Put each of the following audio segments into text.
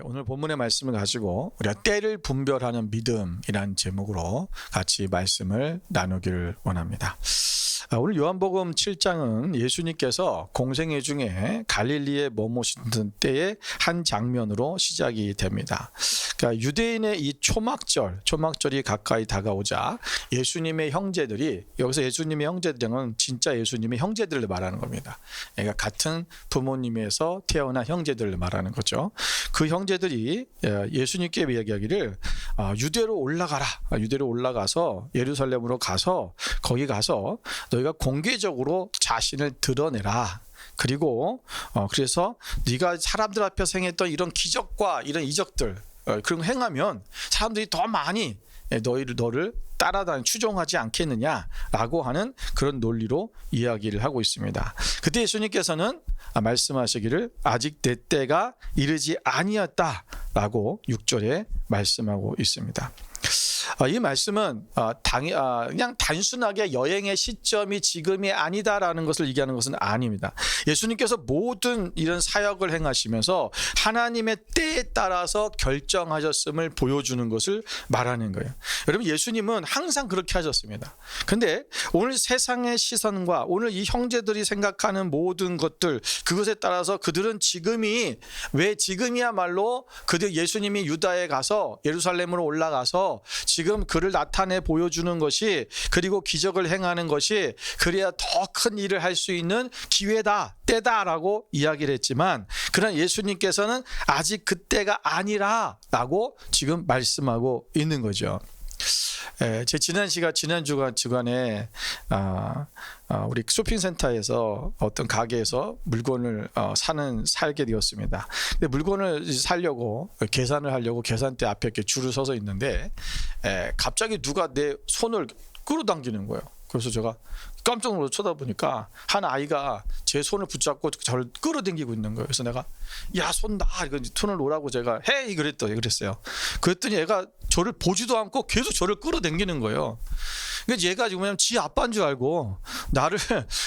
오늘 본문의 말씀을 가지고 우리가 때를 분별하는 믿음이라는 제목으로 같이 말씀을 나누기를 원합니다. 오늘 요한복음 7장은 예수님께서 공생애 중에 갈릴리에 머무시던 때의 한 장면으로 시작이 됩니다. 그러니까 유대인의 이 초막절이 가까이 다가오자 예수님의 형제들이, 여기서 예수님의 형제들은 진짜 예수님의 형제들을 말하는 겁니다. 그러니까 같은 부모님에서 태어난 형제들을 말하는 거죠. 그 형제들이 예수님께 이야기하기를 유대로 올라가라. 유대로 올라가서 예루살렘으로 가서 거기 가서 너희가 공개적으로 자신을 드러내라. 그리고 그래서 네가 사람들 앞에서 행했던 이런 기적과 이런 이적들 그런 거 행하면 사람들이 더 많이 너를 따라다니 추종하지 않겠느냐라고 하는 그런 논리로 이야기를 하고 있습니다. 그때 예수님께서는 말씀하시기를 아직 내 때가 이르지 아니었다라고 6절에 말씀하고 있습니다. 이 말씀은 그냥 단순하게 여행의 시점이 지금이 아니다라는 것을 얘기하는 것은 아닙니다. 예수님께서 모든 이런 사역을 행하시면서 하나님의 때에 따라서 결정하셨음을 보여주는 것을 말하는 거예요. 여러분, 예수님은 항상 그렇게 하셨습니다. 근데 오늘 세상의 시선과 오늘 이 형제들이 생각하는 모든 것들, 그것에 따라서 그들은 왜 지금이야말로 그들 예수님이 유다에 가서 예루살렘으로 올라가서 지금 그를 나타내 보여주는 것이, 그리고 기적을 행하는 것이 그래야 더 큰 일을 할 수 있는 기회다, 때다라고 이야기를 했지만, 그러나 예수님께서는 아직 그때가 아니라라고 지금 말씀하고 있는 거죠. 제 지난 주간에 우리 쇼핑센터에서 어떤 가게에서 물건을 살게 되었습니다. 근데 물건을 사려고 계산을 하려고 계산대 앞에 이렇게 줄을 서서 있는데 갑자기 누가 내 손을 끌어당기는 거예요. 그래서 제가 깜짝 놀라서 쳐다보니까 한 아이가 제 손을 붙잡고 저를 끌어당기고 있는 거예요. 그래서 내가 야, 손 놔, 이거 손을 놓으라고 제가 헤이 그랬어요. 그랬더니 얘가 저를 보지도 않고 계속 저를 끌어당기는 거예요. 그러니까 얘가 지금 지 아빠인 줄 알고 나를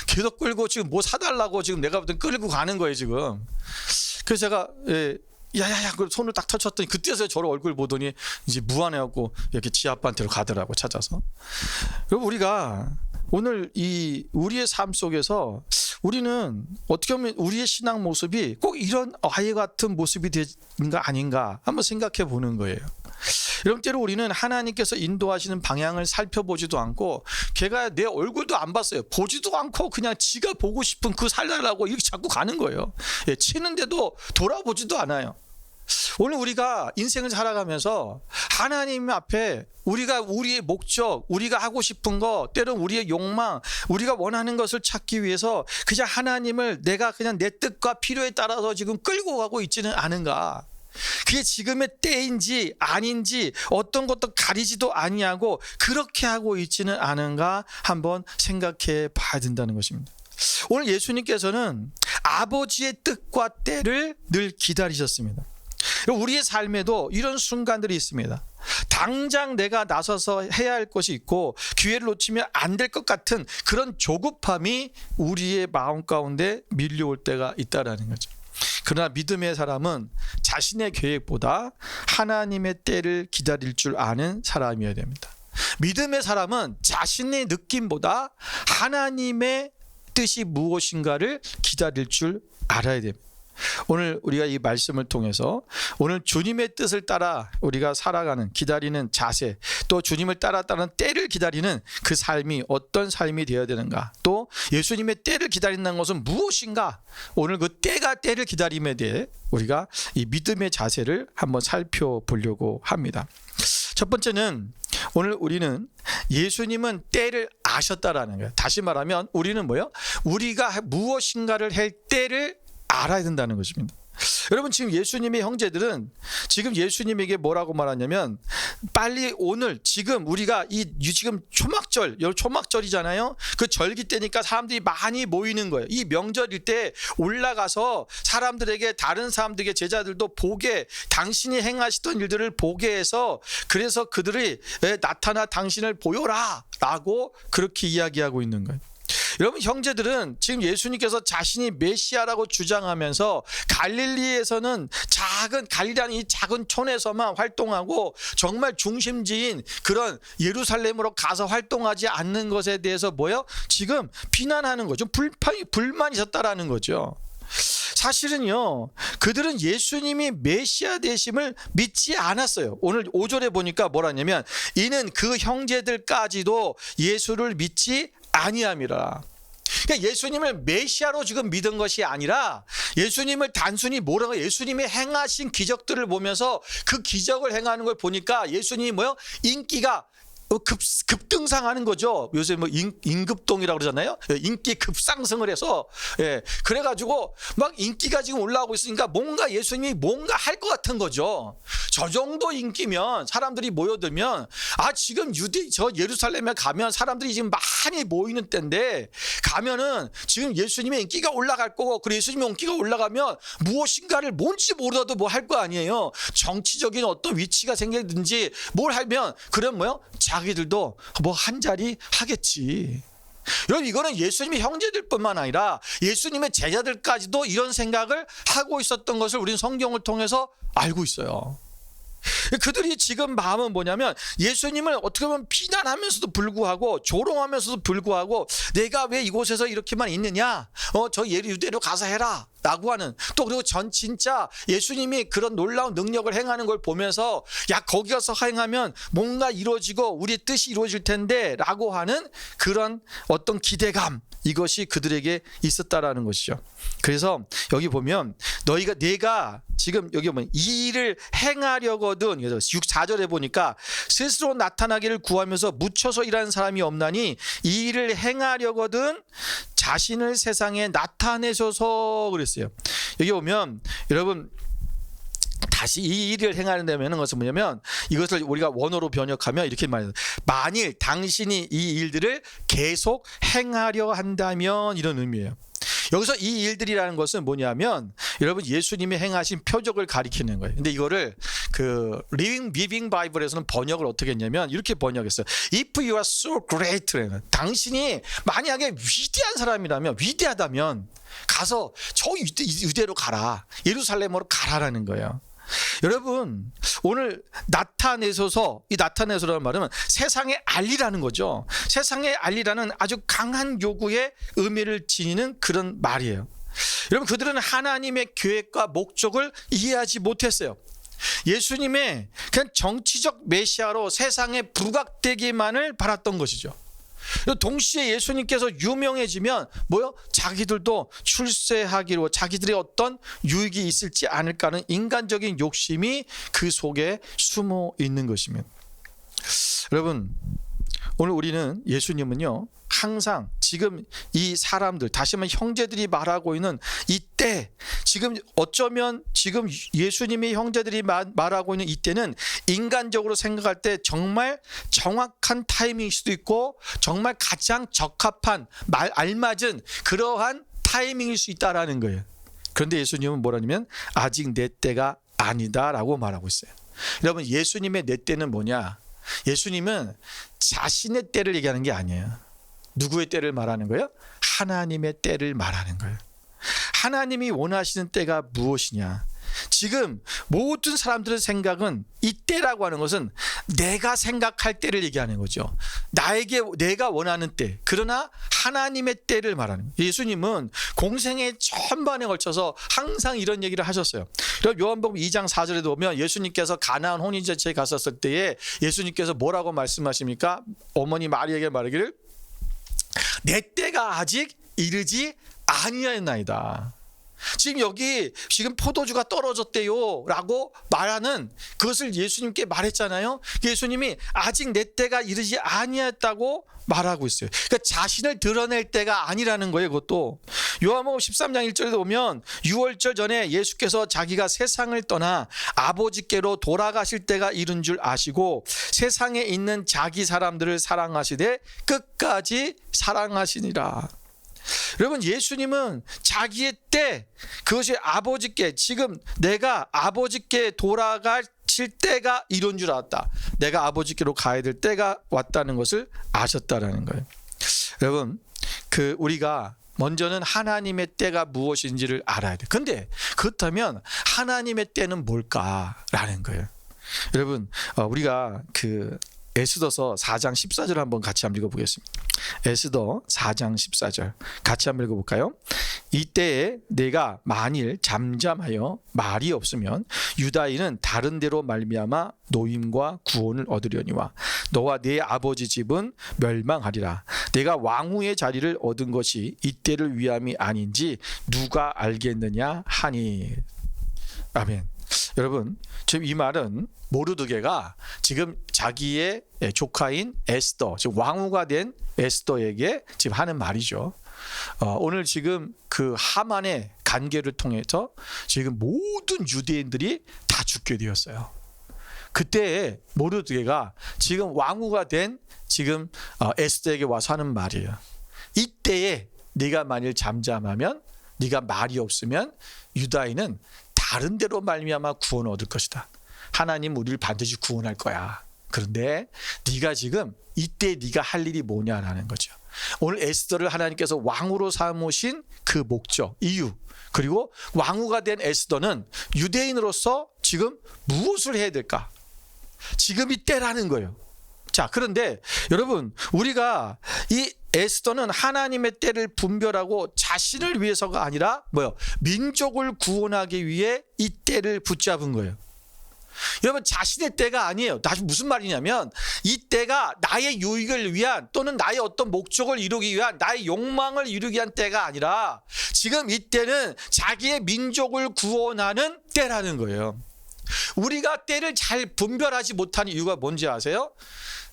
계속 끌고 지금 뭐 사달라고 지금 내가 보던 끌고 가는 거예요 지금. 그래서 제가 야야야, 그 손을 딱 터쳤더니 그때서야 저를 얼굴 보더니 이제 무안해갖고 이렇게 지 아빠한테로 가더라고, 찾아서. 그리고 우리가 오늘 우리의 삶 속에서 우리는 어떻게 보면 우리의 신앙 모습이 꼭 이런 아이 같은 모습이 되는 거 아닌가 한번 생각해 보는 거예요. 이런 때로 우리는 하나님께서 인도하시는 방향을 살펴보지도 않고, 걔가 내 얼굴도 안 봤어요. 보지도 않고 그냥 지가 보고 싶은 그 살라라고 이렇게 자꾸 가는 거예요. 치는데도 돌아보지도 않아요. 오늘 우리가 인생을 살아가면서 하나님 앞에 우리의 목적, 우리가 하고 싶은 거, 때론 우리의 욕망, 우리가 원하는 것을 찾기 위해서 그냥 하나님을 내가 그냥 내 뜻과 필요에 따라서 지금 끌고 가고 있지는 않은가. 그게 지금의 때인지 아닌지 어떤 것도 가리지도 아니하고 그렇게 하고 있지는 않은가 한번 생각해 봐야 된다는 것입니다. 오늘 예수님께서는 아버지의 뜻과 때를 늘 기다리셨습니다. 우리의 삶에도 이런 순간들이 있습니다. 당장 내가 나서서 해야 할 것이 있고 기회를 놓치면 안 될 것 같은 그런 조급함이 우리의 마음 가운데 밀려올 때가 있다라는 거죠. 그러나 믿음의 사람은 자신의 계획보다 하나님의 때를 기다릴 줄 아는 사람이어야 됩니다. 믿음의 사람은 자신의 느낌보다 하나님의 뜻이 무엇인가를 기다릴 줄 알아야 됩니다. 오늘 우리가 이 말씀을 통해서 오늘 주님의 뜻을 따라 우리가 살아가는, 기다리는 자세, 또 주님을 따라가는 때를 기다리는 그 삶이 어떤 삶이 되어야 되는가, 또 예수님의 때를 기다린다는 것은 무엇인가, 오늘 그 때를 기다림에 대해 우리가 이 믿음의 자세를 한번 살펴보려고 합니다. 첫 번째는 오늘 우리는 예수님은 때를 아셨다라는 거예요. 다시 말하면 우리는 뭐예요? 우리가 무엇인가를 할 때를 알아야 된다는 것입니다. 여러분, 지금 예수님의 형제들은 지금 예수님에게 뭐라고 말하냐면, 빨리 오늘 지금 우리가 지금 초막절이잖아요. 그 절기 때니까 사람들이 많이 모이는 거예요. 이 명절일 때 올라가서 사람들에게, 다른 사람들에게, 제자들도 보게, 당신이 행하시던 일들을 보게 해서, 그래서 그들이 나타나 당신을 보여라 라고 그렇게 이야기하고 있는 거예요. 여러분, 형제들은 지금 예수님께서 자신이 메시아라고 주장하면서 갈릴리에서는 갈릴리라는 이 작은 촌에서만 활동하고 정말 중심지인 그런 예루살렘으로 가서 활동하지 않는 것에 대해서 지금 비난하는 거죠. 불만이 있었다라는 거죠. 사실은요, 그들은 예수님이 메시아 되심을 믿지 않았어요. 오늘 5절에 보니까 뭐라 하냐면, 이는 그 형제들까지도 예수를 믿지 아니함이라. 그러니까 예수님을 메시아로 지금 믿은 것이 아니라 예수님을 단순히 예수님이 행하신 기적들을 보면서 그 기적을 행하는 걸 보니까 예수님이 인기가 급등상하는 거죠. 요새 임급동이라고 그러잖아요. 인기 급상승을 해서, 그래가지고 막 인기가 지금 올라오고 있으니까 뭔가 예수님이 뭔가 할 것 같은 거죠. 저 정도 인기면, 사람들이 모여들면, 지금 저 예루살렘에 가면 사람들이 지금 많이 모이는 때인데 가면은 지금 예수님의 인기가 올라갈 거고, 그리고 예수님의 인기가 올라가면 무엇인가를 뭔지 모르어도 뭐 할 거 아니에요. 정치적인 어떤 위치가 생기든지 뭘 하면, 그럼 자기들도 한 자리 하겠지. 여러분, 이거는 예수님의 형제들뿐만 아니라 예수님의 제자들까지도 이런 생각을 하고 있었던 것을 우리는 성경을 통해서 알고 있어요. 그들이 지금 마음은 뭐냐면, 예수님을 어떻게 보면 비난하면서도 불구하고, 조롱하면서도 불구하고, 내가 왜 이곳에서 이렇게만 있느냐, 저 유대로 가서 해라 라고 하는, 또 그리고 진짜 예수님이 그런 놀라운 능력을 행하는 걸 보면서, 거기 가서 행하면 뭔가 이루어지고 우리의 뜻이 이루어질 텐데 라고 하는 그런 어떤 기대감, 이것이 그들에게 있었다라는 것이죠. 그래서 여기 보면, 내가 지금 여기 보면 이 일을 행하려거든, 4절에 보니까 스스로 나타나기를 구하면서 묻혀서 일하는 사람이 없나니 이 일을 행하려거든 자신을 세상에 나타내소서 그랬어요. 여기 보면 여러분, 다시 이 일을 행하는 것은 뭐냐면, 이것을 우리가 원어로 번역하면 이렇게 말해요. 만일 당신이 이 일들을 계속 행하려 한다면, 이런 의미예요. 여기서 이 일들이라는 것은 뭐냐면, 여러분, 예수님이 행하신 표적을 가리키는 거예요. 근데 이거를 그 리빙 바이블에서는 번역을 어떻게 했냐면 이렇게 번역했어요. If you are so great, 당신이 만약에 위대한 사람이라면, 위대하다면 가서 저 유대로 가라, 예루살렘으로 가라라는 거예요. 여러분, 오늘 나타내소서, 이 나타내소라는 말은 세상에 알리라는 거죠. 세상에 알리라는 아주 강한 요구의 의미를 지니는 그런 말이에요. 여러분, 그들은 하나님의 계획과 목적을 이해하지 못했어요. 예수님의 그냥 정치적 메시아로 세상에 부각되기만을 바랐던 것이죠. 동시에 예수님께서 유명해지면 자기들도 출세하기로, 자기들의 어떤 유익이 있을지 않을까 하는 인간적인 욕심이 그 속에 숨어 있는 것입니다. 여러분, 오늘 우리는 예수님은요, 항상 지금 이 사람들, 다시 한번 형제들이 말하고 있는 이때, 지금 어쩌면 지금 예수님의 형제들이 말하고 있는 이때는 인간적으로 생각할 때 정말 정확한 타이밍일 수도 있고, 정말 가장 적합한, 알맞은 그러한 타이밍일 수 있다라는 거예요. 그런데 예수님은 뭐라냐면, 아직 내 때가 아니다라고 말하고 있어요. 여러분, 예수님의 내 때는 뭐냐? 예수님은 자신의 때를 얘기하는 게 아니에요. 누구의 때를 말하는 거예요? 하나님의 때를 말하는 거예요. 하나님이 원하시는 때가 무엇이냐? 지금 모든 사람들의 생각은 이 때라고 하는 것은 내가 생각할 때를 얘기하는 거죠. 내가 원하는 때. 그러나 하나님의 때를 말하는 거예요. 예수님은 공생의 전반에 걸쳐서 항상 이런 얘기를 하셨어요. 요한복음 2장 4절에 보면 예수님께서 가나안 혼인잔치에 갔었을 때에 예수님께서 뭐라고 말씀하십니까? 어머니 마리아에게 말하기를, 내 때가 아직 이르지 아니하였나이다. 지금 여기 지금 포도주가 떨어졌대요 라고 말하는 그것을 예수님께 말했잖아요. 예수님이 아직 내 때가 이르지 아니했다고 말하고 있어요. 그러니까 자신을 드러낼 때가 아니라는 거예요. 그것도 요한복음 13장 1절에 보면 6월절 전에 예수께서 자기가 세상을 떠나 아버지께로 돌아가실 때가 이른 줄 아시고 세상에 있는 자기 사람들을 사랑하시되 끝까지 사랑하시니라. 여러분, 예수님은 자기의 때, 그것이 아버지께, 지금 내가 아버지께 돌아가실 때가 이른 줄 알았다. 내가 아버지께로 가야 될 때가 왔다는 것을 아셨다라는 거예요. 여러분, 우리가 먼저는 하나님의 때가 무엇인지를 알아야 돼. 근데 그렇다면 하나님의 때는 뭘까라는 거예요. 여러분, 우리가 에스더서 4장 14절 한번 같이 한번 읽어보겠습니다. 에스더 4장 14절 같이 한번 읽어볼까요? 이때에 내가 만일 잠잠하여 말이 없으면 유다인은 다른 데로 말미암아 노임과 구원을 얻으려니와 너와 네 아버지 집은 멸망하리라. 내가 왕후의 자리를 얻은 것이 이때를 위함이 아닌지 누가 알겠느냐 하니. 아멘. 여러분, 지금 이 말은 모르드게가 지금 자기의 조카인 에스더, 즉 왕후가 된 에스더에게 지금 하는 말이죠. 오늘 지금 하만의 간계를 통해서 지금 모든 유대인들이 다 죽게 되었어요. 그때 모르드게가 지금 왕후가 된 지금 에스더에게 와서 하는 말이에요. 이때에 네가 만일 잠잠하면, 네가 말이 없으면 유다인은 다른 데로 말미암아 구원을 얻을 것이다. 하나님 우리를 반드시 구원할 거야. 그런데 네가 지금 이때 네가 할 일이 뭐냐라는 거죠. 오늘 에스더를 하나님께서 왕으로 삼으신 그 목적, 이유, 그리고 왕후가 된 에스더는 유대인으로서 지금 무엇을 해야 될까? 지금이 때라는 거예요. 자, 그런데 여러분, 우리가 이 에스더는 하나님의 때를 분별하고 자신을 위해서가 아니라 민족을 구원하기 위해 이 때를 붙잡은 거예요. 여러분, 자신의 때가 아니에요. 다시 무슨 말이냐면 이 때가 나의 유익을 위한, 또는 나의 어떤 목적을 이루기 위한, 나의 욕망을 이루기 위한 때가 아니라 지금 이 때는 자기의 민족을 구원하는 때라는 거예요. 우리가 때를 잘 분별하지 못하는 이유가 뭔지 아세요?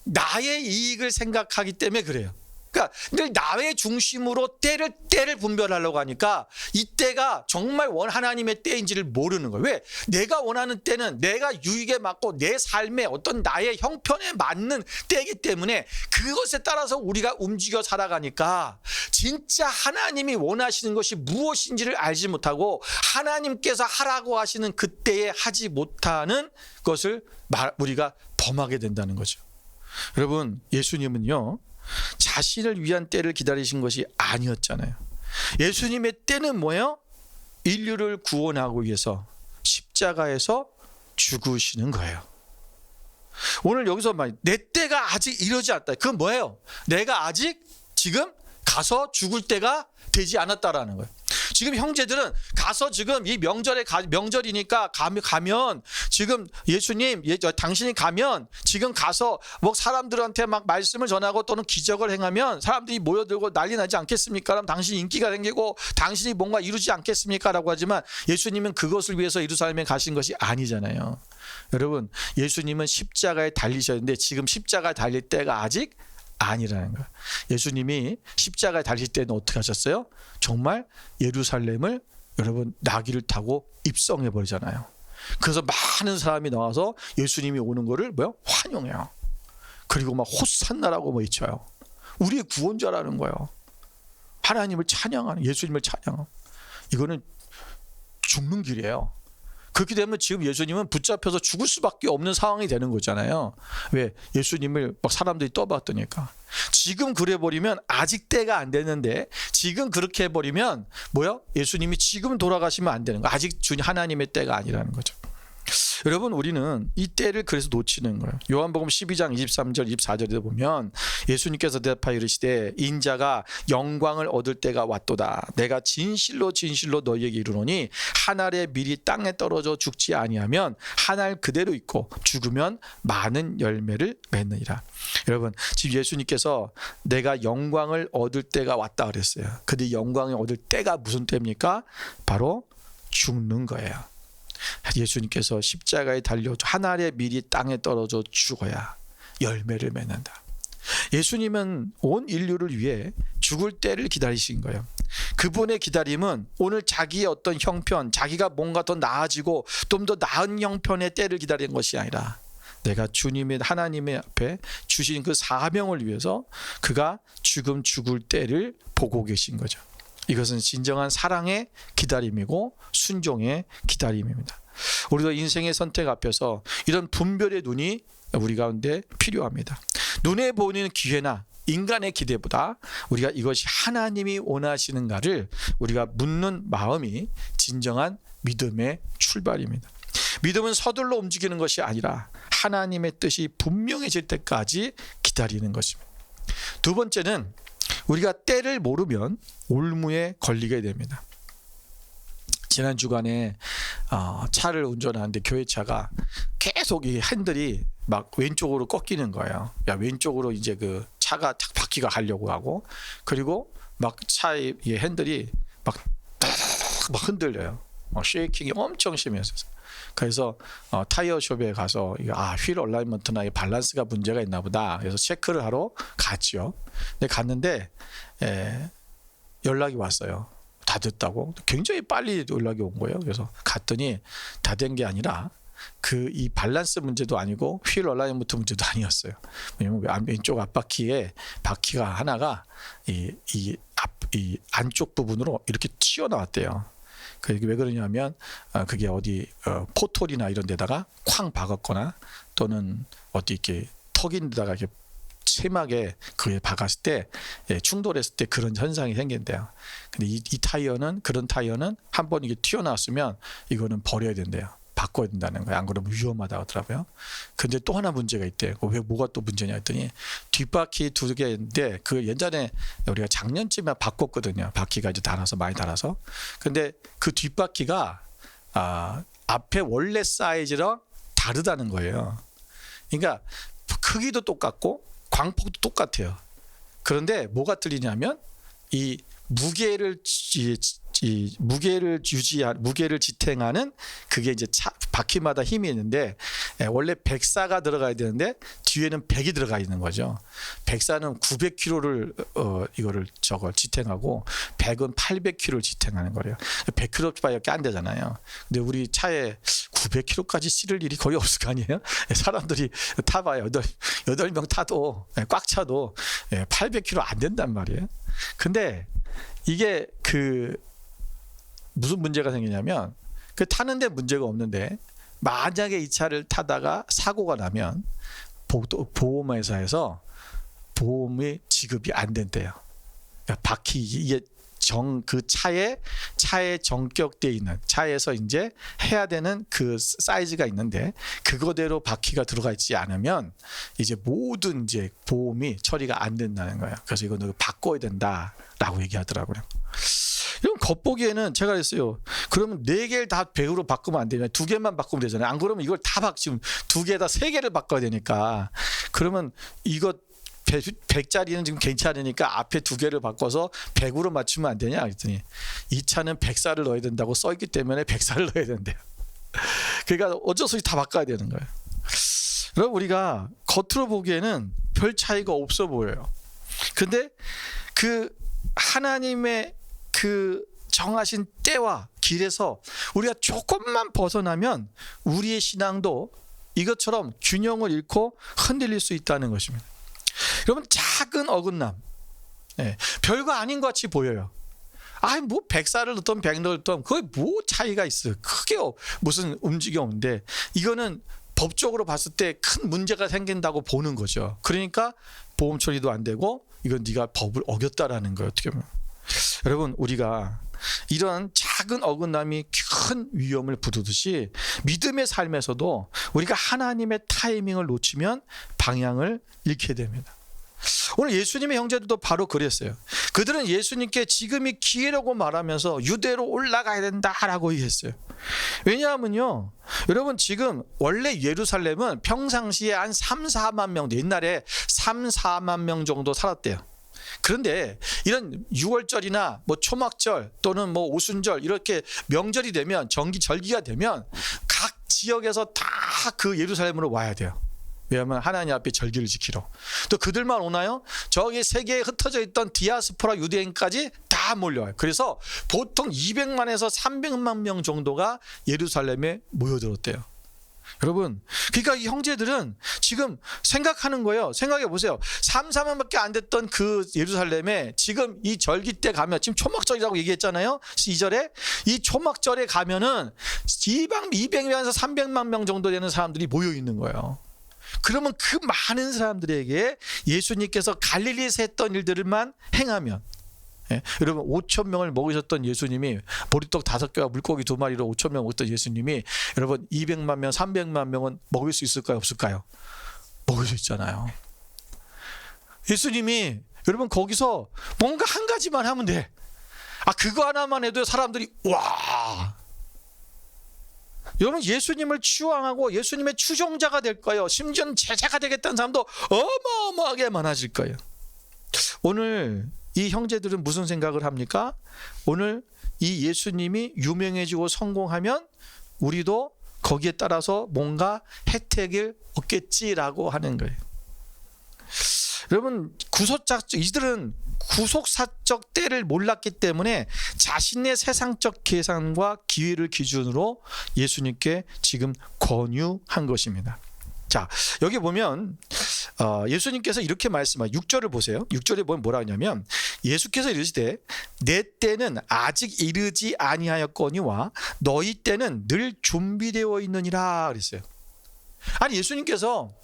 나의 이익을 생각하기 때문에 그래요. 그러니까 늘 나의 중심으로 때를 분별하려고 하니까 이 때가 정말 하나님의 때인지를 모르는 거예요. 왜? 내가 원하는 때는 내가 유익에 맞고 내 삶의 어떤 나의 형편에 맞는 때이기 때문에 그것에 따라서 우리가 움직여 살아가니까 진짜 하나님이 원하시는 것이 무엇인지를 알지 못하고 하나님께서 하라고 하시는 그때에 하지 못하는 것을 우리가 범하게 된다는 거죠. 여러분, 예수님은요 자신을 위한 때를 기다리신 것이 아니었잖아요. 예수님의 때는 뭐예요? 인류를 구원하기 위해서 십자가에서 죽으시는 거예요. 오늘 여기서 내 때가 아직 이러지 않다. 그건 뭐예요? 내가 아직 지금 가서 죽을 때가 되지 않았다라는 거예요. 지금 형제들은 가서 지금 이 명절이니까 가면 지금 예수님, 당신이 가면 지금 가서 사람들한테 막 말씀을 전하고 또는 기적을 행하면 사람들이 모여들고 난리 나지 않겠습니까? 그럼 당신이 인기가 생기고 당신이 뭔가 이루지 않겠습니까? 라고 하지만 예수님은 그것을 위해서 예루살렘에 가신 것이 아니잖아요. 여러분, 예수님은 십자가에 달리셨는데 지금 십자가에 달릴 때가 아직 아니라는 거예요. 예수님이 십자가에 달리실 때는 어떻게 하셨어요? 정말 예루살렘을 여러분 나귀를 타고 입성해 버리잖아요. 그래서 많은 사람이 나와서 예수님이 오는 거를 환영해요. 그리고 막 호산나라고 외쳐요. 우리의 구원자라는 거예요. 하나님을 찬양하는, 예수님을 찬양하는. 이거는 죽는 길이에요. 그렇게 되면 지금 예수님은 붙잡혀서 죽을 수밖에 없는 상황이 되는 거잖아요. 왜? 예수님을 사람들이 떠봤더니까. 지금 그래버리면 아직 때가 안 됐는데 지금 그렇게 해버리면 예수님이 지금 돌아가시면 안 되는 거예요. 아직 하나님의 때가 아니라는 거죠. 여러분, 우리는 이 때를 그래서 놓치는 거예요. 요한복음 12장 23절 24절에 보면 예수님께서 대답하여 이르시되 인자가 영광을 얻을 때가 왔도다. 내가 진실로 진실로 너희에게 이르노니 한 알의 밀이 땅에 떨어져 죽지 아니하면 한 알 그대로 있고 죽으면 많은 열매를 맺느니라. 여러분, 지금 예수님께서 내가 영광을 얻을 때가 왔다 그랬어요. 근데 영광을 얻을 때가 무슨 때입니까? 바로 죽는 거예요. 예수님께서 십자가에 달려 한 알의 밀이 땅에 떨어져 죽어야 열매를 맺는다. 예수님은 온 인류를 위해 죽을 때를 기다리신 거예요. 그분의 기다림은 오늘 자기의 어떤 형편, 자기가 뭔가 더 나아지고 좀 더 나은 형편의 때를 기다리는 것이 아니라 내가 주님의 하나님의 앞에 주신 그 사명을 위해서 그가 죽을 때를 보고 계신 거죠. 이것은 진정한 사랑의 기다림이고 순종의 기다림입니다. 우리도 인생의 선택 앞에서 이런 분별의 눈이 우리 가운데 필요합니다. 눈에 보이는 기회나 인간의 기대보다 우리가 이것이 하나님이 원하시는가를 우리가 묻는 마음이 진정한 믿음의 출발입니다. 믿음은 서둘러 움직이는 것이 아니라 하나님의 뜻이 분명해질 때까지 기다리는 것입니다. 두 번째는 우리가 때를 모르면 올무에 걸리게 됩니다. 지난 주간에 차를 운전하는데 교회차가 계속 이 핸들이 막 왼쪽으로 꺾이는 거예요. 왼쪽으로 이제 그 차가 바퀴가 가려고 하고, 그리고 막 차의 핸들이 막 흔들려요. 쉐이킹이 엄청 심했어요. 그래서 타이어숍에 가서 휠 얼라이먼트나 밸런스가 문제가 있나 보다. 그래서 체크를 하러 갔죠. 근데 갔는데 연락이 왔어요. 다 됐다고. 굉장히 빨리 연락이 온 거예요. 그래서 갔더니 다 된 게 아니라 이 밸런스 문제도 아니고 휠 얼라이먼트 문제도 아니었어요. 왜냐면 왼쪽 앞바퀴에 바퀴가 하나가 이 안쪽 부분으로 이렇게 튀어나왔대요. 그게 왜 그러냐면 그게 어디 포톨이나 이런 데다가 쾅 박았거나 또는 어디 이렇게 턱인 데다가 이렇게 심하게 그에 박았을 때 충돌했을 때 그런 현상이 생긴대요. 근데 이 타이어는, 그런 타이어는 한번 이게 튀어나왔으면 이거는 버려야 된대요. 바꿔야 된다는 거예요. 안 그러면 위험하다고 하더라고요. 근데 또 하나 문제가 있대요. 왜 뭐가 또 문제냐 했더니 뒷바퀴 2개인데 그 예전에 우리가 작년쯤에 바꿨거든요. 바퀴가 이제 달아서 많이 달아서. 근데 그 뒷바퀴가 앞에 원래 사이즈랑 다르다는 거예요. 그러니까 크기도 똑같고 광폭도 똑같아요. 그런데 뭐가 틀리냐면 이 무게를 지탱하는 그게 이제 바퀴마다 힘이 있는데 원래 104가 들어가야 되는데 뒤에는 100이 들어가 있는 거죠. 104는 900kg를 이거를 지탱하고 100은 800kg를 지탱하는 거예요. 100kg밖에 안 되잖아요. 근데 우리 차에 900kg까지 실을 일이 거의 없을 거 아니에요? 사람들이 타봐요. 8명 타도 꽉 차도 800kg 안 된단 말이에요. 근데 이게 무슨 문제가 생기냐면 타는데 문제가 없는데 만약에 이 차를 타다가 사고가 나면 보험회사에서 보험이 지급이 안 된대요. 그러니까 이게 그 차에 정격돼 있는 차에서 이제 해야 되는 그 사이즈가 있는데 그거대로 바퀴가 들어가 있지 않으면 이제 모든 이제 보험이 처리가 안 된다는 거예요. 그래서 이거는 바꿔야 된다라고 얘기하더라고요. 이런 겉보기에는 제가 그랬어요. 그러면 4개를 다 100으로 바꾸면 안 되냐? 2개만 바꾸면 되잖아요. 안 그러면 이걸 다 지금 2개에다 3개를 바꿔야 되니까. 그러면 이거 100짜리는 지금 괜찮으니까 앞에 2개를 바꿔서 100으로 맞추면 안 되냐? 그랬더니 이 차는 104를 넣어야 된다고 써있기 때문에 104를 넣어야 된대요. 그러니까 어쩔 수 없이 다 바꿔야 되는 거예요. 여러분, 우리가 겉으로 보기에는 별 차이가 없어 보여요. 근데 그 하나님의 그 정하신 때와 길에서 우리가 조금만 벗어나면 우리의 신앙도 이것처럼 균형을 잃고 흔들릴 수 있다는 것입니다. 여러분, 작은 어긋남, 별거 아닌 것 같이 보여요. 뭐 104를 넣든 100 넣든 그게 뭐 차이가 있어요. 크게 무슨 움직임 없는데 이거는 법적으로 봤을 때 큰 문제가 생긴다고 보는 거죠. 그러니까 보험 처리도 안 되고 이건 네가 법을 어겼다라는 거예요. 어떻게 보면. 여러분, 우리가 이런 작은 어긋남이 큰 위험을 부르듯이 믿음의 삶에서도 우리가 하나님의 타이밍을 놓치면 방향을 잃게 됩니다. 오늘 예수님의 형제들도 바로 그랬어요. 그들은 예수님께 지금이 기회라고 말하면서 유대로 올라가야 된다라고 얘기했어요. 왜냐하면요, 여러분, 지금 원래 예루살렘은 평상시에 한 3-4만 명, 옛날에 3-4만 명 정도 살았대요. 그런데 이런 6월절이나 초막절 또는 오순절 이렇게 명절이 되면 절기가 되면 각 지역에서 다 그 예루살렘으로 와야 돼요. 왜냐하면 하나님 앞에 절기를 지키러. 또 그들만 오나요? 저기 세계에 흩어져 있던 디아스포라 유대인까지 다 몰려와요. 그래서 보통 200만에서 300만 명 정도가 예루살렘에 모여들었대요. 여러분, 그러니까 이 형제들은 지금 생각하는 거예요. 생각해 보세요. 3-4만밖에 안 됐던 그 예루살렘에 지금 이 절기 때 가면, 지금 초막절이라고 얘기했잖아요. 2절에 이 초막절에 가면은 200만에서 300만 명 정도 되는 사람들이 모여 있는 거예요. 그러면 그 많은 사람들에게 예수님께서 갈릴리에서 했던 일들만 행하면, 여러분 5천 명을 먹이셨던 예수님이, 보리떡 5개와 물고기 2마리로 5천 명 먹었던 예수님이 여러분 200만 명, 300만 명은 먹일 수 있을까요, 없을까요? 먹을 수 있잖아요. 예수님이 여러분 거기서 뭔가 한 가지만 하면 돼. 그거 하나만 해도 사람들이 와. 여러분 예수님을 추앙하고 예수님의 추종자가 될 거예요. 심지어는 제자가 되겠다는 사람도 어마어마하게 많아질 거예요. 오늘 이 형제들은 무슨 생각을 합니까? 오늘 이 예수님이 유명해지고 성공하면 우리도 거기에 따라서 뭔가 혜택을 얻겠지라고 하는 거예요. 여러분 이들은 구속사적 때를 몰랐기 때문에 자신의 세상적 계산과 기회를 기준으로 예수님께 지금 권유한 것입니다. 자, 여기 보면 예수님께서 이렇게 말씀하세요. 6절을 보세요. 6절에 보면 뭐라 하냐면, 예수께서 이르시되 내 때는 아직 이르지 아니하였거니와 너희 때는 늘 준비되어 있느니라 그랬어요. 아니 예수님께서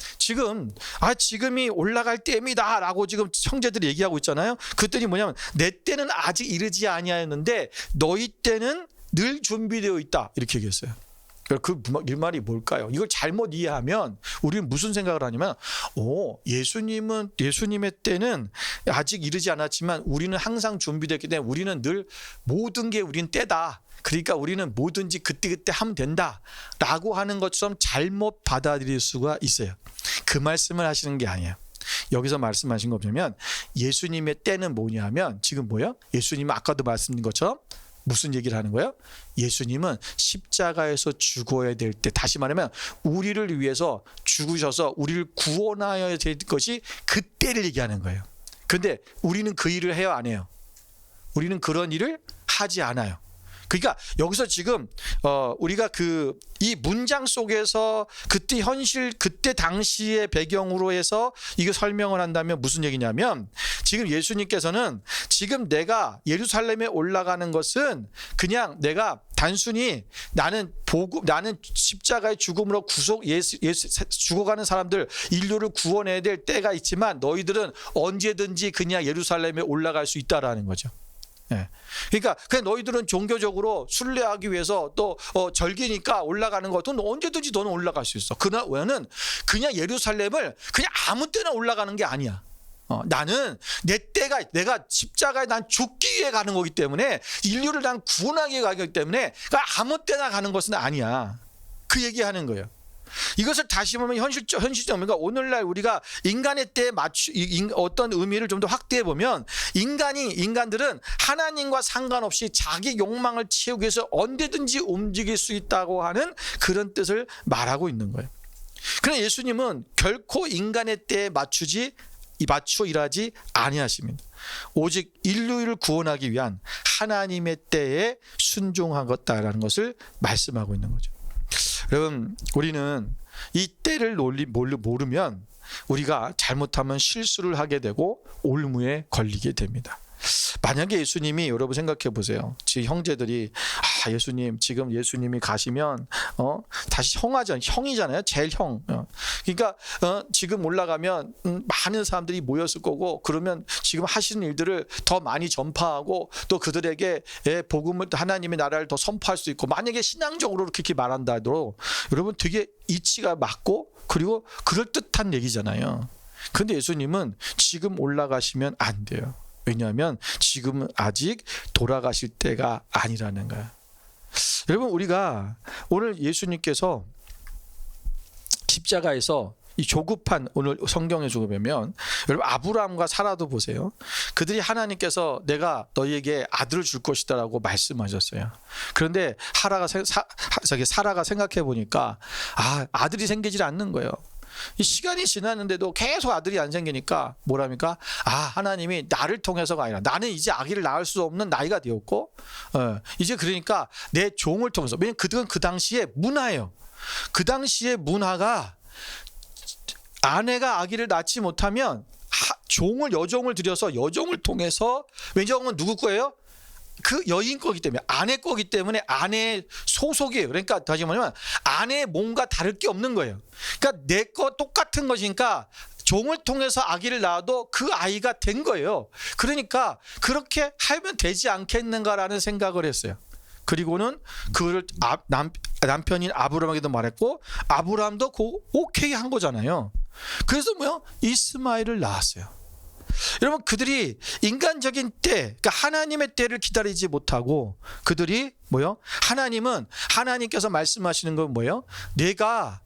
지금이 올라갈 때입니다 라고 지금 형제들이 얘기하고 있잖아요. 그랬더니 뭐냐면 내 때는 아직 이르지 아니하였는데 너희 때는 늘 준비되어 있다 이렇게 얘기했어요. 그 말이 뭘까요? 이걸 잘못 이해하면 우리는 무슨 생각을 하냐면 예수님의 때는 아직 이르지 않았지만 우리는 항상 준비됐기 때문에 우리는 늘 모든 게 우린 때다. 그러니까 우리는 뭐든지 그때그때 하면 된다라고 하는 것처럼 잘못 받아들일 수가 있어요. 그 말씀을 하시는 게 아니에요. 여기서 말씀하신 거 보면 예수님의 때는 뭐냐면 지금 뭐예요? 예수님은 아까도 말씀드린 것처럼 무슨 얘기를 하는 거예요? 예수님은 십자가에서 죽어야 될 때, 다시 말하면 우리를 위해서 죽으셔서 우리를 구원하여야 될 것이 그때를 얘기하는 거예요. 그런데 우리는 그 일을 해요, 안 해요? 우리는 그런 일을 하지 않아요. 그러니까 여기서 지금 우리가 이 문장 속에서 그때 현실, 그때 당시의 배경으로 해서 이거 설명을 한다면 무슨 얘기냐면, 지금 예수님께서는 지금 내가 예루살렘에 올라가는 것은 그냥 내가 단순히 나는 십자가의 죽음으로 죽어가는 사람들, 인류를 구원해야 될 때가 있지만 너희들은 언제든지 그냥 예루살렘에 올라갈 수 있다라는 거죠. 그러니까 그냥 너희들은 종교적으로 순례하기 위해서 또 절기니까 올라가는 거, 넌 언제든지 너는 올라갈 수 있어. 그러나 왜냐는 그냥 예루살렘을 그냥 아무 때나 올라가는 게 아니야. 나는 내가 십자가에 난 죽기 위해 가는 거기 때문에, 인류를 난 구원하기 위해 가기 때문에 아무 때나 가는 것은 아니야. 그 얘기하는 거예요. 이것을 다시 보면 현실적으로 오늘날 우리가 인간의 때에 어떤 의미를 좀 더 확대해 보면, 인간들은 하나님과 상관없이 자기 욕망을 채우기 위해서 언제든지 움직일 수 있다고 하는 그런 뜻을 말하고 있는 거예요. 그러나 예수님은 결코 인간의 때에 맞추어 일하지 아니하십니다. 오직 인류를 구원하기 위한 하나님의 때에 순종하겠다라는 것을 말씀하고 있는 거죠. 여러분, 우리는 이 때를 모르면 우리가 잘못하면 실수를 하게 되고 올무에 걸리게 됩니다. 만약에 예수님이, 여러분 생각해 보세요. 지금 형제들이 지금 예수님이 가시면 다시 형이잖아요. 제일 형. 그러니까 지금 올라가면 많은 사람들이 모였을 거고, 그러면 지금 하시는 일들을 더 많이 전파하고 또 그들에게 복음을, 하나님의 나라를 더 선포할 수 있고, 만약에 신앙적으로 그렇게 말한다 하더라도 여러분 되게 이치가 맞고 그리고 그럴듯한 얘기잖아요. 그런데 예수님은 지금 올라가시면 안 돼요. 왜냐하면 지금은 아직 돌아가실 때가 아니라는 거야. 여러분, 우리가 오늘 예수님께서 십자가에서 이 조급한, 오늘 성경에 보면 여러분 아브라함과 사라도 보세요. 그들이 하나님께서 내가 너희에게 아들을 줄 것이다라고 말씀하셨어요. 그런데 사라가 생각해 보니까 아들이 생기질 않는 거예요. 이 시간이 지났는데도 계속 아들이 안 생기니까 뭐랍니까? 하나님이 나를 통해서가 아니라, 나는 이제 아기를 낳을 수 없는 나이가 되었고, 이제 그러니까 내 종을 통해서, 왜냐면 그들은 그 당시에 문화예요. 그 당시의 문화가 아내가 아기를 낳지 못하면 여종을 들여서 여종을 통해서, 여종은 누구 거예요? 그 여인 거기 때문에, 아내 거기 때문에 아내의 소속이에요. 그러니까 다시 말하면 아내의 뭔가 다를 게 없는 거예요. 그러니까 내 거 똑같은 것이니까 종을 통해서 아기를 낳아도 그 아이가 된 거예요. 그러니까 그렇게 하면 되지 않겠는가라는 생각을 했어요. 그리고는 그를 남편인 아브라함에게도 말했고, 아브라함도 오케이 한 거잖아요. 그래서 이스마엘을 낳았어요. 여러분, 그들이 인간적인 때, 그러니까 하나님의 때를 기다리지 못하고, 그들이 하나님은, 하나님께서 말씀하시는 건 뭐예요? 내가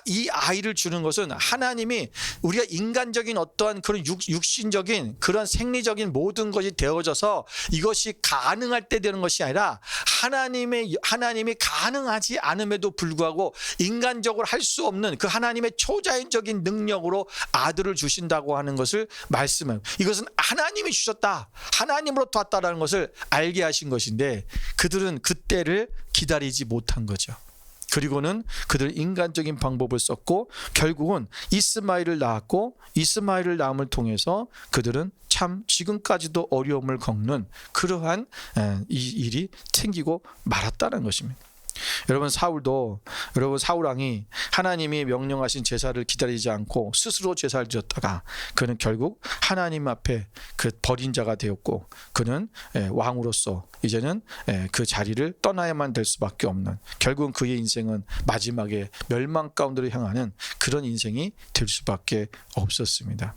이 아이를 주는 것은 하나님이, 우리가 인간적인 어떠한 그런 육신적인 그런 생리적인 모든 것이 되어져서 이것이 가능할 때 되는 것이 아니라 하나님이 가능하지 않음에도 불구하고 인간적으로 할 수 없는 그 하나님의 초자연적인 능력으로 아들을 주신다고 하는 것을 말씀해요. 이것은 하나님이 주셨다, 하나님으로부터 왔다라는 것을 알게 하신 것인데, 그들은 그 때를 기다리지 못한 거죠. 그리고는 그들 인간적인 방법을 썼고 결국은 이스마엘을 낳았고, 이스마엘을 낳음을 통해서 그들은 참 지금까지도 어려움을 겪는 그러한 이 일이 생기고 말았다는 것입니다. 여러분, 사울 왕이 하나님이 명령하신 제사를 기다리지 않고 스스로 제사를 드렸다가 그는 결국 하나님 앞에 그 버린 자가 되었고, 그는 왕으로서 이제는 그 자리를 떠나야만 될 수밖에 없는, 결국은 그의 인생은 마지막에 멸망 가운데로 향하는 그런 인생이 될 수밖에 없었습니다.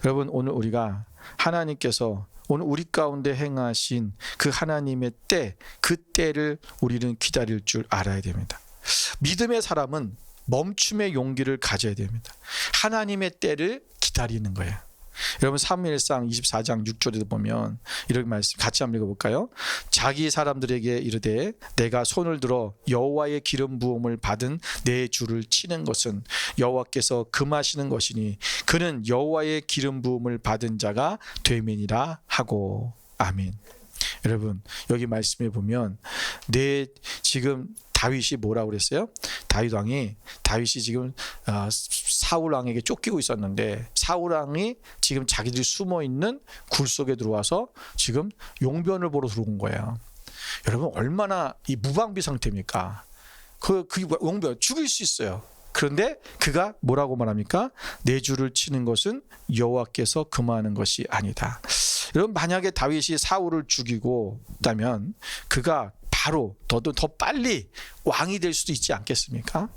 여러분, 오늘 우리가 하나님께서 오늘 우리 가운데 행하신 그 하나님의 때, 그 때를 우리는 기다릴 줄 알아야 됩니다. 믿음의 사람은 멈춤의 용기를 가져야 됩니다. 하나님의 때를 기다리는 거예요. 여러분, 사무엘상 24장 6절에도 보면 이렇게 말씀 같이 한번 읽어볼까요? 자기 사람들에게 이르되 내가 손을 들어 여호와의 기름 부음을 받은 내 주를 치는 것은 여호와께서 금하시는 것이니 그는 여호와의 기름 부음을 받은 자가 되민이라 하고. 아멘. 여러분, 여기 말씀에 보면 지금 다윗이 뭐라고 그랬어요? 다윗이 지금 사울 왕에게 쫓기고 있었는데, 사울 왕이 지금 자기들이 숨어 있는 굴 속에 들어와서 지금 용변을 보러 들어온 거예요. 여러분, 얼마나 이 무방비 상태입니까? 그 용변 죽일 수 있어요. 그런데 그가 뭐라고 말합니까? 내 주를 치는 것은 여호와께서 금하는 것이 아니다. 여러분, 만약에 다윗이 사울을 죽이고 있다면 그가 바로 더 빨리 왕이 될 수도 있지 않겠습니까?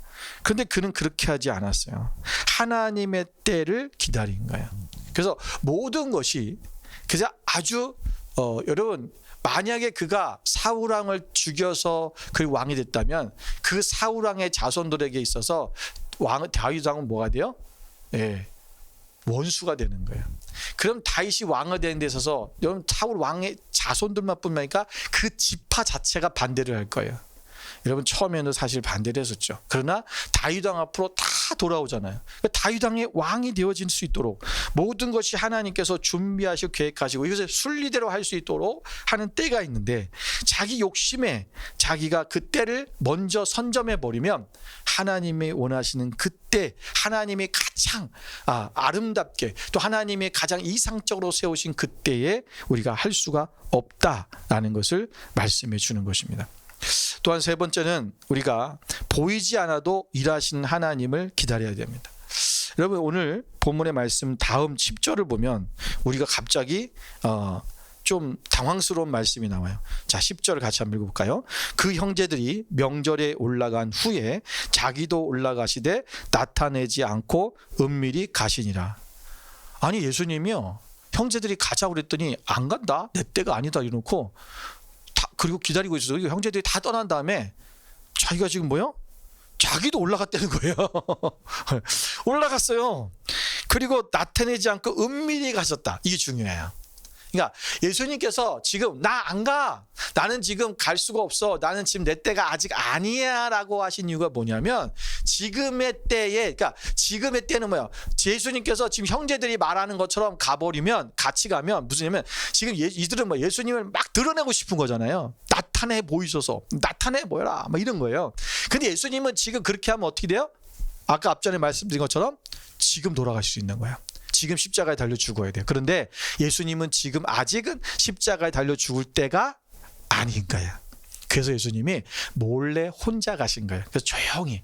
그런데 그는 그렇게 하지 않았어요. 하나님의 때를 기다린 거예요. 그래서 모든 것이 그래서 아주 여러분, 만약에 그가 사울 왕을 죽여서 그 왕이 됐다면 그 사울 왕의 자손들에게 있어서 다윗 왕은 뭐가 돼요? 원수가 되는 거예요. 그럼 다윗이 왕이 되는 데 있어서 여러분, 사울 왕의 자손들만 뿐만 아니라 그 지파 자체가 반대를 할 거예요. 여러분, 처음에는 사실 반대를 했었죠. 그러나 다윗 왕 앞으로 다 돌아오잖아요. 다윗 왕의 왕이 되어질 수 있도록 모든 것이 하나님께서 준비하시고 계획하시고 이것을 순리대로 할 수 있도록 하는 때가 있는데, 자기 욕심에 자기가 그 때를 먼저 선점해 버리면 하나님이 원하시는 그때, 하나님이 가장 아름답게 또 하나님이 가장 이상적으로 세우신 그때에 우리가 할 수가 없다라는 것을 말씀해 주는 것입니다. 또한 세 번째는 우리가 보이지 않아도 일하시는 하나님을 기다려야 됩니다. 여러분, 오늘 본문의 말씀 다음 10절을 보면 우리가 갑자기 좀 당황스러운 말씀이 나와요. 자, 10절을 같이 한번 읽어볼까요? 그 형제들이 명절에 올라간 후에 자기도 올라가시되 나타내지 않고 은밀히 가시니라. 아니, 예수님이요, 형제들이 가자고 그랬더니 안 간다, 내 때가 아니다 이러놓고 그리고 기다리고 있어서 형제들이 다 떠난 다음에 자기가 지금 자기도 올라갔다는 거예요. 올라갔어요. 그리고 나타내지 않고 은밀히 가셨다. 이게 중요해요. 그러니까 예수님께서 지금 나 안 가, 나는 지금 갈 수가 없어, 나는 지금 내 때가 아직 아니야 라고 하신 이유가 뭐냐면, 지금의 때에, 그러니까 지금의 때는 뭐예요? 예수님께서 지금 형제들이 말하는 것처럼 가버리면, 같이 가면 무슨 냐면 지금 이들은 예수님을 막 드러내고 싶은 거잖아요. 나타내 보이소서, 나타내 보여라, 막 이런 거예요. 근데 예수님은 지금 그렇게 하면 어떻게 돼요? 아까 앞전에 말씀드린 것처럼 지금 돌아갈 수 있는 거예요. 지금 십자가에 달려 죽어야 돼요. 그런데 예수님은 지금 아직은 십자가에 달려 죽을 때가 아닌 거예요. 그래서 예수님이 몰래 혼자 가신 거예요. 그래서 조용히.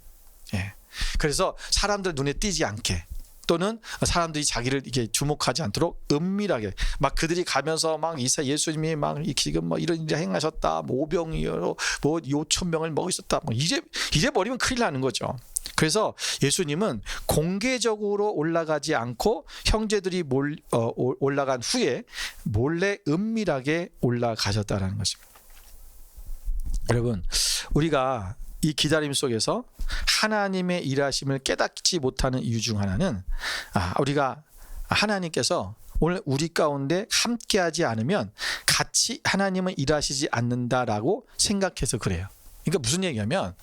예. 그래서 사람들 눈에 띄지 않게, 또는 사람들이 자기를 이게 주목하지 않도록 은밀하게, 막 그들이 가면서 막 예수님이 막 지금 뭐 이런 일을 행하셨다, 뭐 오병이어로 뭐 5,000명을 먹이셨다, 뭐 이래 버리면 큰일 나는 거죠. 그래서 예수님은 공개적으로 올라가지 않고 형제들이 올라간 후에 몰래 은밀하게 올라가셨다라는 것입니다. 여러분, 우리가 이 기다림 속에서 하나님의 일하심을 깨닫지 못하는 이유 중 하나는, 우리가 하나님께서 오늘 우리 가운데 함께하지 않으면 같이 하나님은 일하시지 않는다라고 생각해서 그래요. 그러니까 무슨 얘기냐면,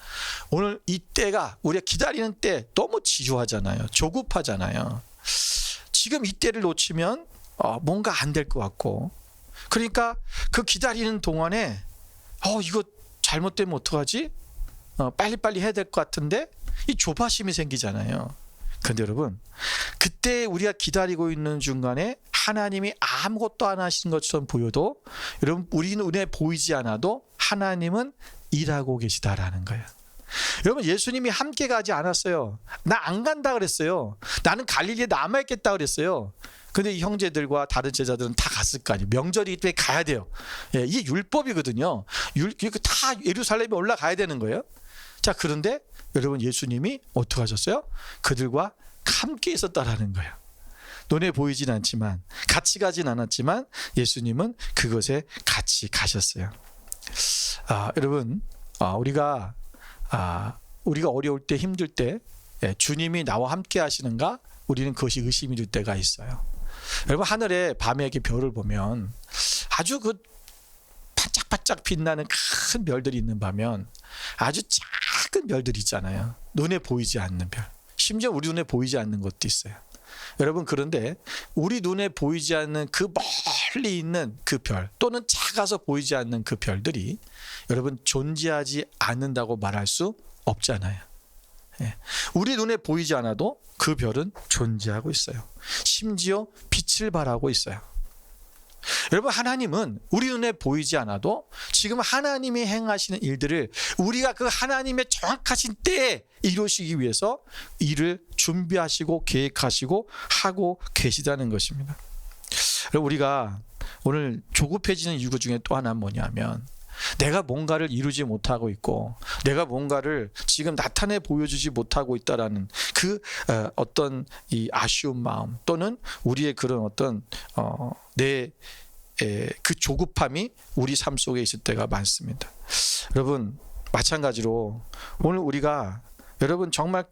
오늘 이 때가, 우리가 기다리는 때 너무 지루하잖아요. 조급하잖아요. 지금 이 때를 놓치면 뭔가 안 될 것 같고, 그러니까 그 기다리는 동안에 이거 잘못되면 어떡하지? 빨리빨리 해야 될 것 같은데, 이 조바심이 생기잖아요. 그런데 여러분, 그때 우리가 기다리고 있는 중간에 하나님이 아무것도 안 하시는 것처럼 보여도, 여러분, 우리 눈에 보이지 않아도 하나님은 일하고 계시다라는 거예요. 여러분, 예수님이 함께 가지 않았어요. 나 안 간다 그랬어요. 나는 갈릴리에 남아있겠다 그랬어요. 근데 이 형제들과 다른 제자들은 다 갔을 거 아니에요. 명절이 때 가야 돼요. 예, 이게 율법이거든요. 다 예루살렘에 올라가야 되는 거예요. 자, 그런데 여러분, 예수님이 어떻게 하셨어요? 그들과 함께 있었다라는 거예요. 눈에 보이진 않지만, 같이 가진 않았지만 예수님은 그것에 같이 가셨어요. 여러분, 우리가 어려울 때, 힘들 때 주님이 나와 함께 하시는가? 우리는 그것이 의심이 될 때가 있어요. 여러분, 하늘에 밤에 이렇게 별을 보면 아주 그 반짝반짝 빛나는 큰 별들이 있는 반면 아주 작은 별들이 있잖아요. 눈에 보이지 않는 별. 심지어 우리 눈에 보이지 않는 것도 있어요. 여러분, 그런데 우리 눈에 보이지 않는 그 멀리 있는 그 별, 또는 작아서 보이지 않는 그 별들이 여러분 존재하지 않는다고 말할 수 없잖아요. 예. 우리 눈에 보이지 않아도 그 별은 존재하고 있어요. 심지어 빛을 발하고 있어요. 여러분, 하나님은 우리 눈에 보이지 않아도 지금 하나님이 행하시는 일들을 우리가 그 하나님의 정확하신 때에 이루시기 위해서 일을 준비하시고 계획하시고 하고 계시다는 것입니다. 여러분, 우리가 오늘 조급해지는 이유 중에 또 하나는 뭐냐면, 내가 뭔가를 이루지 못하고 있고 내가 뭔가를 지금 나타내 보여주지 못하고 있다라는 그 어떤 이 아쉬운 마음, 또는 우리의 그런 어떤 그 조급함이 우리 삶 속에 있을 때가 많습니다. 여러분, 마찬가지로 오늘 우리가, 여러분, 정말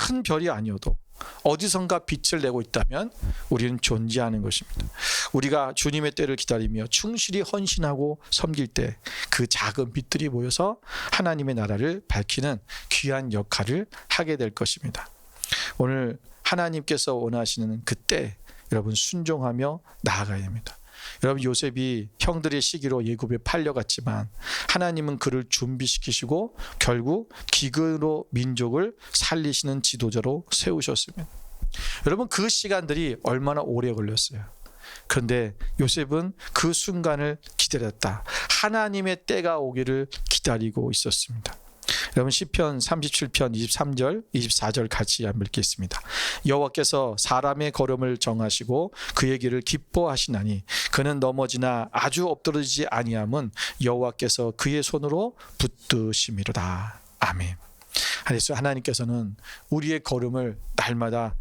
큰 별이 아니어도 어디선가 빛을 내고 있다면 우리는 존재하는 것입니다. 우리가 주님의 때를 기다리며 충실히 헌신하고 섬길 때 그 작은 빛들이 모여서 하나님의 나라를 밝히는 귀한 역할을 하게 될 것입니다. 오늘 하나님께서 원하시는 그때 여러분 순종하며 나아가야 합니다. 여러분, 요셉이 형들의 시기로 예굽에 팔려갔지만 하나님은 그를 준비시키시고 결국 기근으로 민족을 살리시는 지도자로 세우셨습니다. 여러분, 그 시간들이 얼마나 오래 걸렸어요. 그런데 요셉은 그 순간을 기다렸다. 하나님의 때가 오기를 기다리고 있었습니다. 여러분, 시편 37편 23절 24절 같이 한번 읽겠습니다. 여호와께서 사람의 걸음을 정하시고 그의 길을 기뻐하시나니 그는 넘어지나 아주 엎드러지지 아니함은 여호와께서 그의 손으로 붙드심이로다. 아멘. 하나님께서는 우리의 걸음을 날마다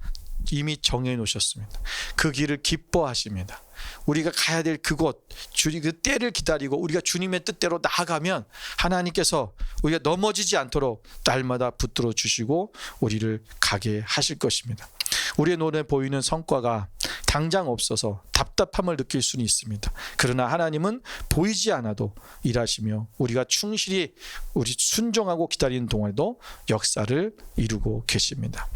이미 정해 놓으셨습니다. 그 길을 기뻐하십니다. 우리가 가야 될 그곳, 주님 그 때를 기다리고 우리가 주님의 뜻대로 나아가면 하나님께서 우리가 넘어지지 않도록 날마다 붙들어 주시고 우리를 가게 하실 것입니다. 우리의 눈에 보이는 성과가 당장 없어서 답답함을 느낄 수는 있습니다. 그러나 하나님은 보이지 않아도 일하시며 우리가 충실히 우리 순종하고 기다리는 동안에도 역사를 이루고 계십니다.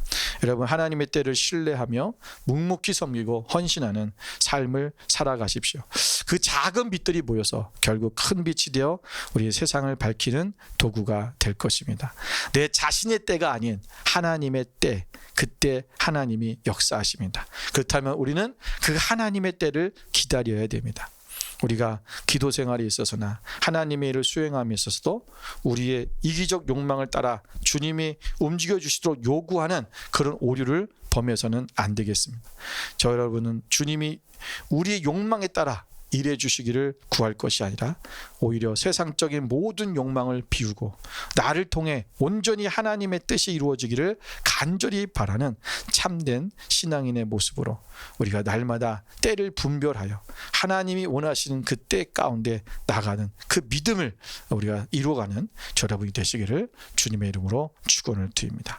여러분, 하나님의 때를 신뢰하며 묵묵히 섬기고 헌신하는 삶을 살아가십시오. 그 작은 빛들이 모여서 결국 큰 빛이 되어 우리의 세상을 밝히는 도구가 될 것입니다. 내 자신의 때가 아닌 하나님의 때, 그때 하나님이 역사하십니다. 그렇다면 우리는 그 하나님의 때를 기다려야 됩니다. 우리가 기도 생활에 있어서나 하나님의 일을 수행함에 있어서도 우리의 이기적 욕망을 따라 주님이 움직여 주시도록 요구하는 그런 오류를 범해서는 안 되겠습니다. 저 여러분은 주님이 우리의 욕망에 따라 일해 주시기를 구할 것이 아니라 오히려 세상적인 모든 욕망을 비우고 나를 통해 온전히 하나님의 뜻이 이루어지기를 간절히 바라는 참된 신앙인의 모습으로 우리가 날마다 때를 분별하여 하나님이 원하시는 그 때 가운데 나가는 그 믿음을 우리가 이루어가는 저여러분이 되시기를 주님의 이름으로 축원을 드립니다.